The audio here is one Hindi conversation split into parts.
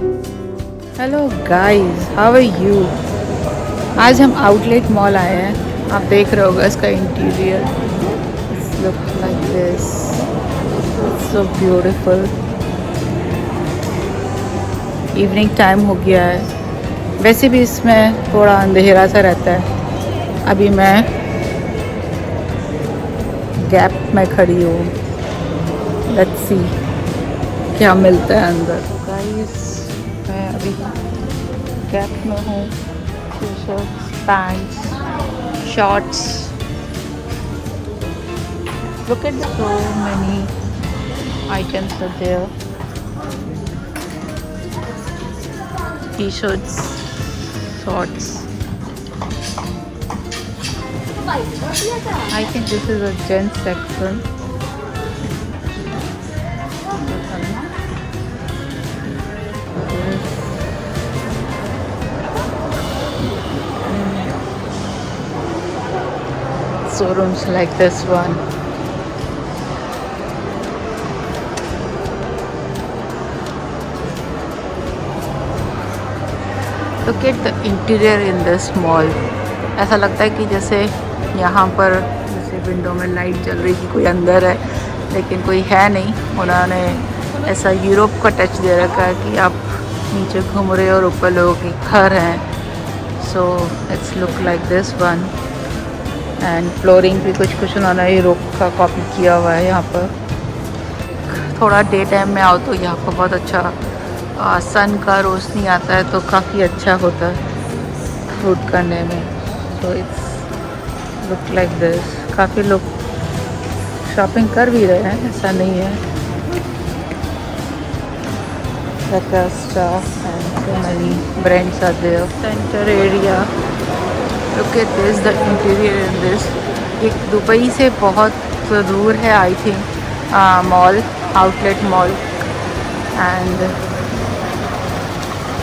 Hello guys, how are you. आज हम आउटलेट मॉल आए हैं। आप देख रहे होगा इसका interior. It's look like this, it's so beautiful. Evening time हो गया है। वैसे भी इसमें थोड़ा अंधेरा सा रहता है। अभी मैं गैप में खड़ी हूँ। लेट्स सी क्या मिलता है अंदर। गाइस, मैं अभी गैप में हूँ। T shirts, pants, shorts. Look at so many items are there. T-shirts, shorts. I think this is a gents section. Showrooms like this one. Look at the interior in this mall. ऐसा लगता है कि जैसे यहाँ पर जैसे विंडो में लाइट जल रही कि कोई अंदर है, लेकिन कोई है नहीं। उन्होंने ऐसा यूरोप का टच दे रखा है कि आप नीचे घूम रहे हो और ऊपर लोगों के घर हैं। So it's look like this one. And flooring भी कुछ उन्होंने यूरोप का कॉपी किया हुआ है यहाँ पर। थोड़ा डे टाइम में आओ तो यहाँ पर बहुत अच्छा सन का रोशनी आता है, तो काफ़ी अच्छा होता है शूट करने में। So it's look like this. काफ़ी लोग शॉपिंग कर भी रहे हैं, ऐसा नहीं है। And so many brands are there. Centre area, look at this, the interior in this. एक दुबई से बहुत दूर है I think mall, outlet mall. And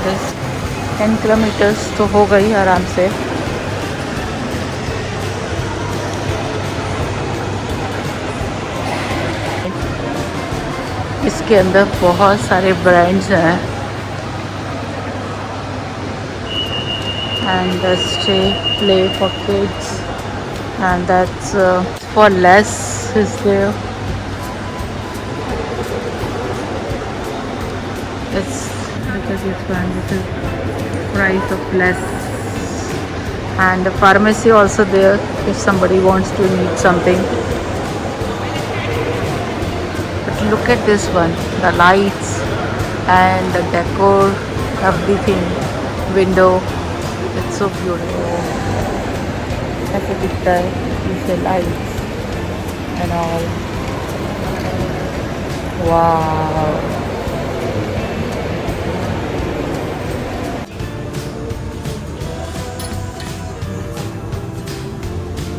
10 kilometres तो हो गई आराम से। इसके अंदर बहुत सारे ब्रांड्स हैं। And stay play for kids and that's for less is there. It's because this one, this is price of less. And the pharmacy also there if somebody wants to need something. But look at this one, the lights and the decor, everything, window, it's so beautiful. ऐसे दिखता है पीछे lights and all. Wow.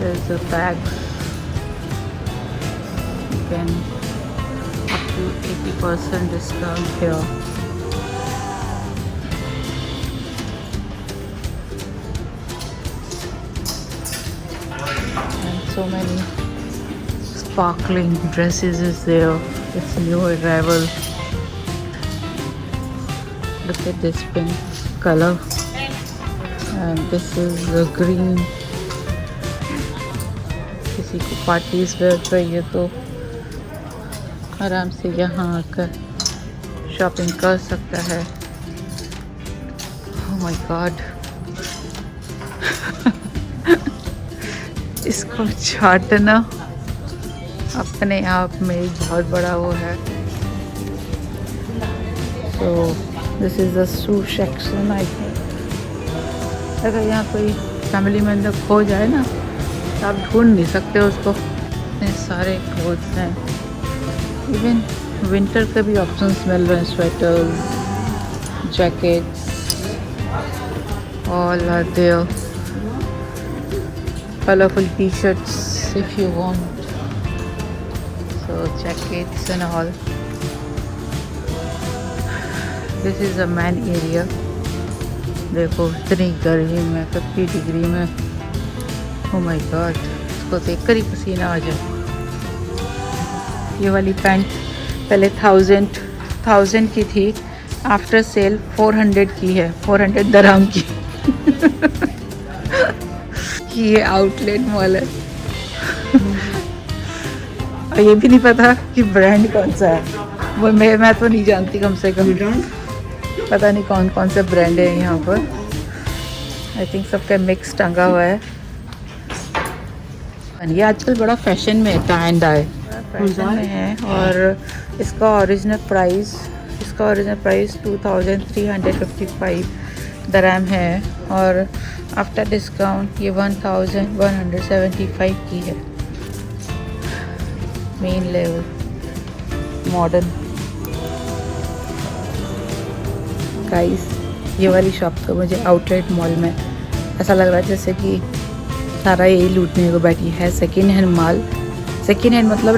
There's a bags. You can up to 80% discount here. And so many sparkling dresses is there. It's new arrival. Look at this pink color. And this is the green. किसी को पार्टीज वेयर चाहिए तो आराम से यहाँ आकर शॉपिंग कर सकता है। ओह माय गॉड, इसको छाटना अपने आप में एक बहुत बड़ा वो है। So this is the shoe section. I think अगर यहाँ कोई फैमिली मेम्बर खो जाए ना, आप ढूंढ नहीं सकते उसको। इतने सारे क्लोथ्स हैं। इवन विंटर के भी ऑप्शंस मिल रहे हैं। Sweaters, jackets, all are there. Colourful T shirts if you want, so jackets and all. This is a man area. देखो इतनी गर्मी में, 50 डिग्री में। ओह माय गॉड, इसको देखकर ही पसीना आ जाए। ये वाली पैंट पहले 1000 की थी, आफ्टर सेल 400 की है, 400 दरहम की। ये आउटलेट मॉल है। और ये भी नहीं पता कि ब्रांड कौन सा है, वो मैं तो नहीं जानती कम से कम। पता नहीं कौन कौन से ब्रांड है यहाँ पर। आई थिंक सबका मिक्स टंगा हुआ है। ये आजकल बड़ा फैशन में है, टाई एंड डाई फैशन में है। और इसका ओरिजिनल प्राइस 2355 दरहम है, और आफ्टर डिस्काउंट ये 1175 की है। Main level modern. गाइस, ये वाली शॉप तो मुझे आउटलेट मॉल में ऐसा लग रहा है जैसे कि सारा यही लूटने को बैठी है। सेकेंड हैंड माल, सेकेंड हैंड मतलब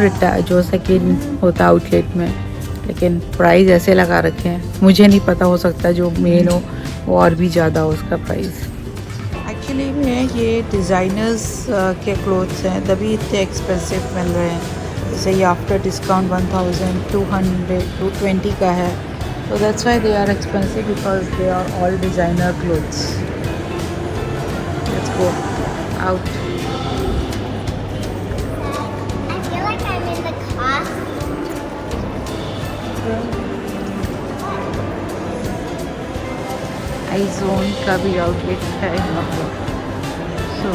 जो सेकेंड होता है आउटलेट में, लेकिन प्राइस ऐसे लगा रखे हैं। मुझे नहीं पता, हो सकता है जो मेन हो वो और भी ज़्यादा हो उसका प्राइस। एक्चुअली में ये डिज़ाइनर्स के क्लोथ्स हैं, तभी इतने एक्सपेंसिव मिल रहे हैं। जैसे ये आफ्टर डिस्काउंट 1220 का है, so that's why they are expensive, because they are all designer clothes. Let's go out. I feel like I'm in the costume. iZone का भी आउटलेट है यहाँ पर। सो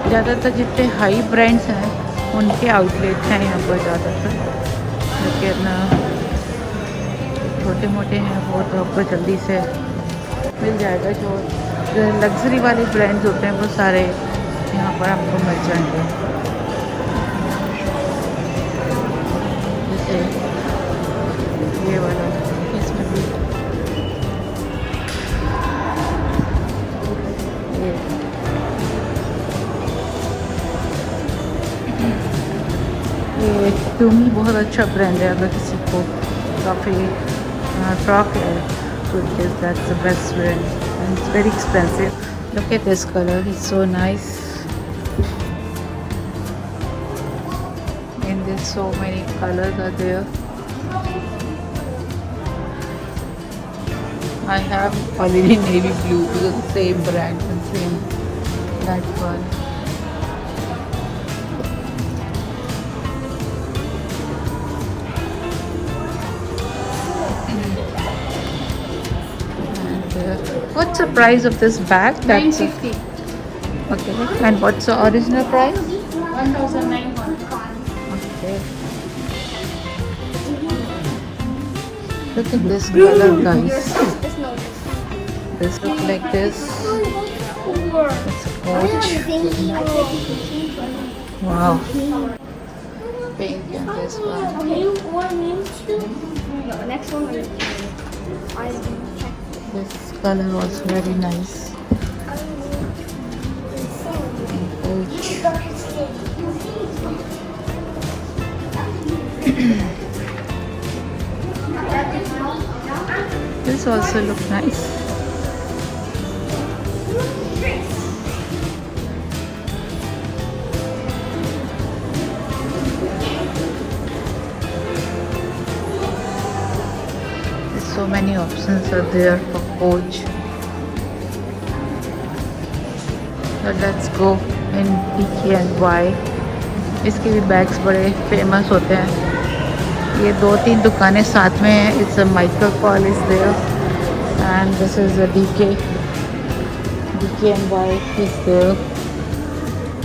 ज़्यादातर जितने हाई ब्रांड्स हैं उनके आउटलेट हैं यहाँ पर ज़्यादातर, लेकिन छोटे मोटे हैं वो तो आपको जल्दी से मिल जाएगा। जो लग्जरी वाले ब्रांड्स होते हैं वो सारे यहाँ पर आपको मिल जाएंगे। जैसे ये वाला, इसमें भी ये टूमी बहुत अच्छा ब्रांड है। अगर किसी को काफ़ी फ्रॉक है तो that's the best brand and it's very expensive. Look at this colour, it's so nice. And there so many colours are there. I have already navy blue because the same brand and same that one. And what's the price of this bag? That's 950. okay. And what's the original price? 1900. Okay. Look at this color, guys. This look like this. It's a coach. Wow. Pink and this one. No, next one. This color was very nice. And coach. This also look nice. So many options are there for coach. So let's go in DKNY. इसके भी बैग्स बड़े फेमस होते हैं। ये 2-3 दुकानें साथ में हैं। It's a Michael Kors is there and this is a DKNY is there.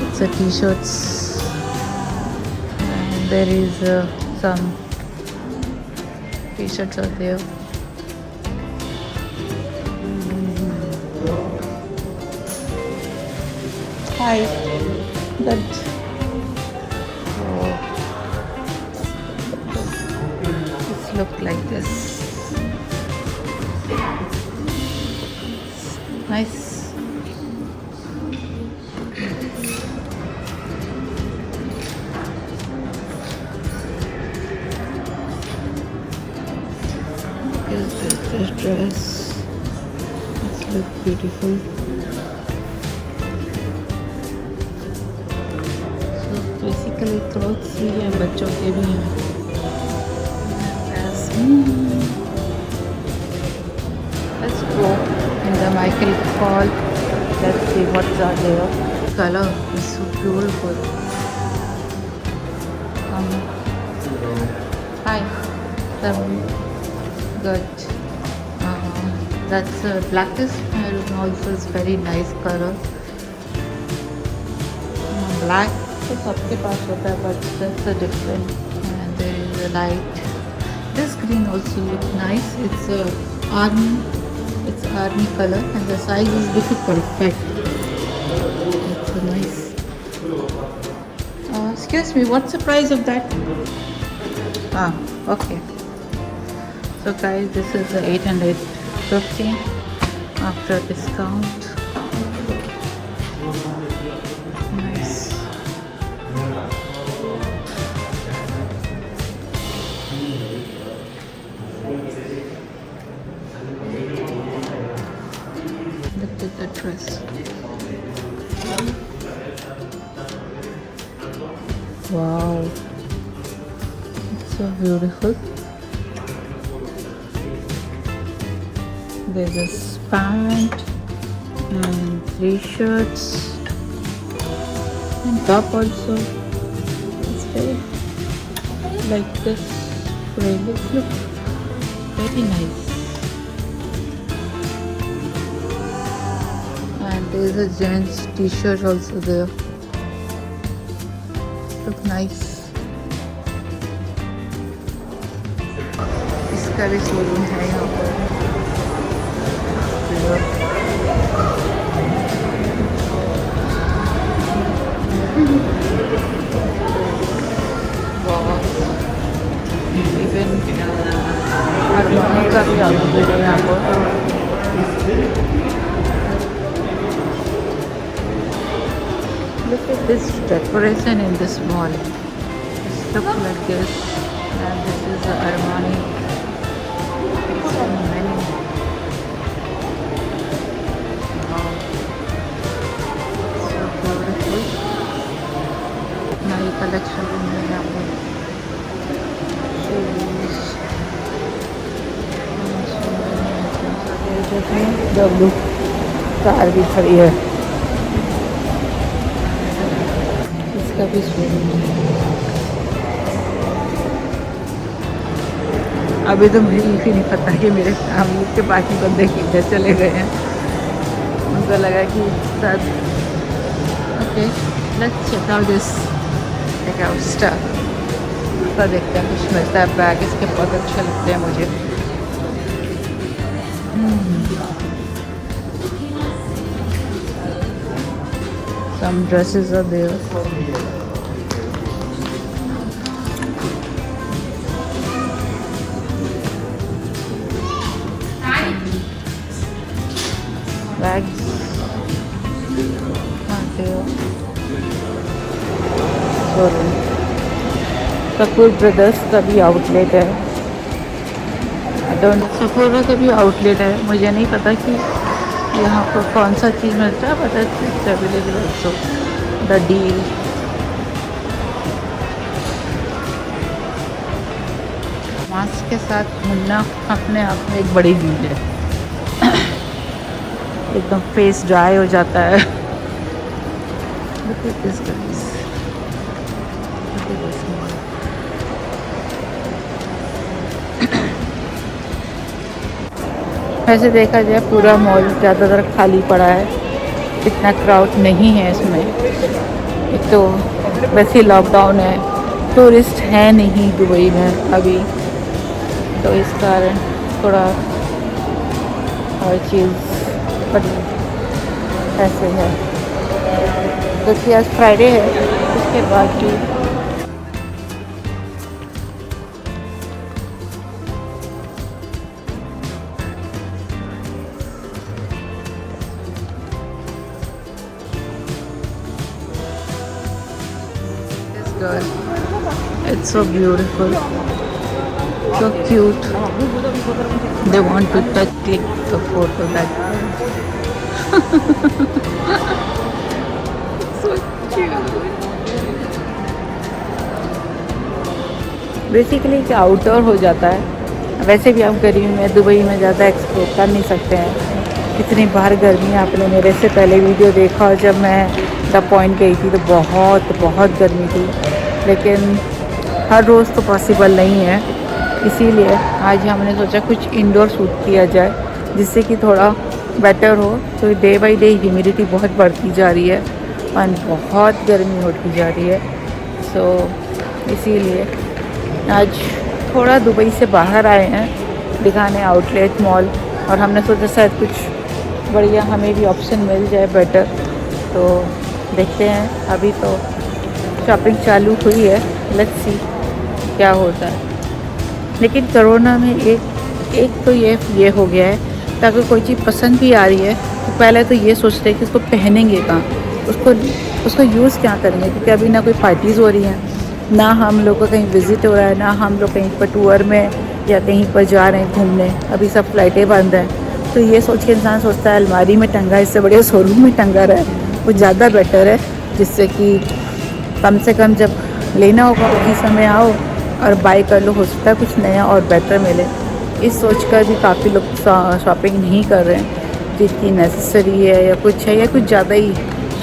It's a t-shirts and there is some t-shirts are there. Hi. Good. This look like this. Nice. This dress. This look beautiful. Basically clothes भी हैं, बच्चों के भी हैं। Michael Paul. Let's see what's out there. Color is so beautiful. Hi. Good. That's blackest maroon also is very nice color. Black तो सबके पास होता है, but that's a different. And there is a light. This green also look nice. It's army color and the size is really perfect. It's so nice. Excuse me, what's the price of that? Okay. So guys, this is 850 after discount. Nice. Look at the dress. Wow, it's so beautiful. There's a pant and 3 shirts and top also. It's very like this. Really look very nice. And there's a gents t-shirt also there. Look nice. इसका भी शोरूम है यहाँ पर. इवन अरमानी का भी आउटलेट है यहाँ पर. Look at this decoration in this mall. Just look like this. And this is the Armani. So many. Wow. So beautiful. नई collection है यहाँ पर. Shoes. The blue car भी खड़ी है. इसका भी शोरूम है. अभी तो मुझे ये भी नहीं पता कि मेरे फैमिली के बाकी बंदे किधर चले गए हैं. उनको लगा कि शायद. Okay, let's check out this stuff. तो देखते हैं कुछ मिलता है. बैग इसके बहुत अच्छे लगते हैं मुझे. Some dresses are there. Bags are there. Showroom. Kapoor brothers का भी आउटलेट है. सफोरा का भी आउटलेट है. मुझे नहीं पता कि यहाँ पर कौन सा चीज़ मिलता है. But it's available also. The deal. Mask के साथ घूमना अपने आप में एक बड़ी डील है. एकदम फेस ड्राई हो जाता है. Look at this guys. Look at this mall. वैसे देखा जाए पूरा मॉल ज़्यादातर खाली पड़ा है. इतना क्राउड नहीं है इसमें. एक तो वैसे ही लॉकडाउन है. टूरिस्ट है नहीं दुबई में अभी, तो इस कारण थोड़ा हर चीज़ पर ऐसे है. क्योंकि आज फ्राइडे है. उसके बाद भी girl. It's so beautiful, so cute. They want to click the photo. That so cute. Basically क्या आउटडोर हो जाता है. वैसे भी हम गर्मी में दुबई में ज़्यादा एक्सप्लोर कर नहीं सकते हैं. कितनी बार गर्मी है। आपने मेरे से पहले वीडियो देखा और जब मैं द पॉइंट गई थी तो बहुत बहुत गर्मी थी, लेकिन हर रोज़ तो पॉसिबल नहीं है, इसीलिए आज हमने सोचा कुछ इंडोर शूट किया जाए जिससे कि थोड़ा बेटर हो। तो डे बाई डे ह्यूमिडिटी बहुत बढ़ती जा रही है और बहुत गर्मी होती जा रही है, सो इसीलिए आज थोड़ा दुबई से बाहर आए हैं दिखाने आउटलेट मॉल, और हमने सोचा शायद कुछ बढ़िया हमें भी ऑप्शन मिल जाए बेटर। तो देखते हैं, अभी तो शॉपिंग चालू हुई है, लेट्स सी क्या होता है। लेकिन कोरोना में एक तो ये हो गया है कि अगर कोई चीज़ पसंद भी आ रही है तो पहले तो ये सोचते हैं कि उसको पहनेंगे कहाँ, उसको यूज़ क्या करेंगे, क्योंकि अभी ना कोई पार्टीज़ हो रही हैं, ना हम लोग का कहीं विज़िट हो रहा है, ना हम लोग कहीं पर टूर में या कहीं पर जा रहे हैं घूमने, अभी सब फ्लाइटें बंद हैं। तो ये सोच के इंसान सोचता है अलमारी में टंगा इससे बढ़िया शोरूम में टंगा रहे, वो ज़्यादा बेटर है, जिससे कि कम से कम जब लेना होगा उसी समय आओ और बाय कर लो, हो सकता है कुछ नया और बेटर मिले। इस सोच कर भी काफ़ी लोग शॉपिंग नहीं कर रहे हैं, जितनी नेसेसरी है या कुछ है, या कुछ ज़्यादा ही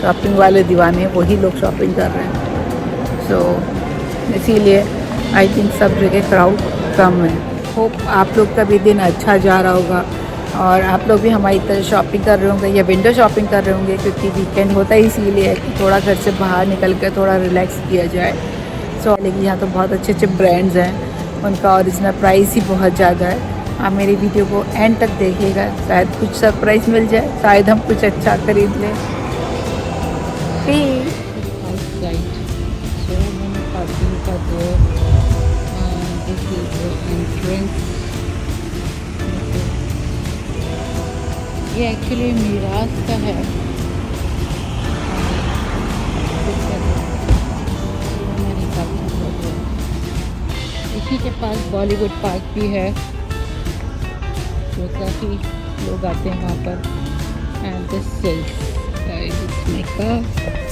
शॉपिंग वाले दीवाने हैं वही लोग शॉपिंग कर रहे हैं। सो इसीलिए आई थिंक सब जगह क्राउड कम है। होप आप लोग का भी दिन अच्छा जा रहा होगा और आप लोग भी हमारी तरह शॉपिंग कर रहे होंगे या विंडो शॉपिंग कर रहे होंगे, क्योंकि वीकेंड होता ही इसीलिए है कि थोड़ा घर से बाहर निकल कर थोड़ा रिलैक्स किया जाए। सो लेकिन यहाँ तो बहुत अच्छे अच्छे ब्रांड्स हैं, उनका ओरिजिनल प्राइस ही बहुत ज़्यादा है। आप मेरी वीडियो को एंड तक देखिएगा, शायद कुछ सरप्राइज़ मिल जाए, शायद हम कुछ अच्छा खरीद लें। ये एक्चुअली मीरास का है, इसी के पास बॉलीवुड पार्क भी है, जो काफ़ी लोग आते हैं वहाँ पर। And this is my car.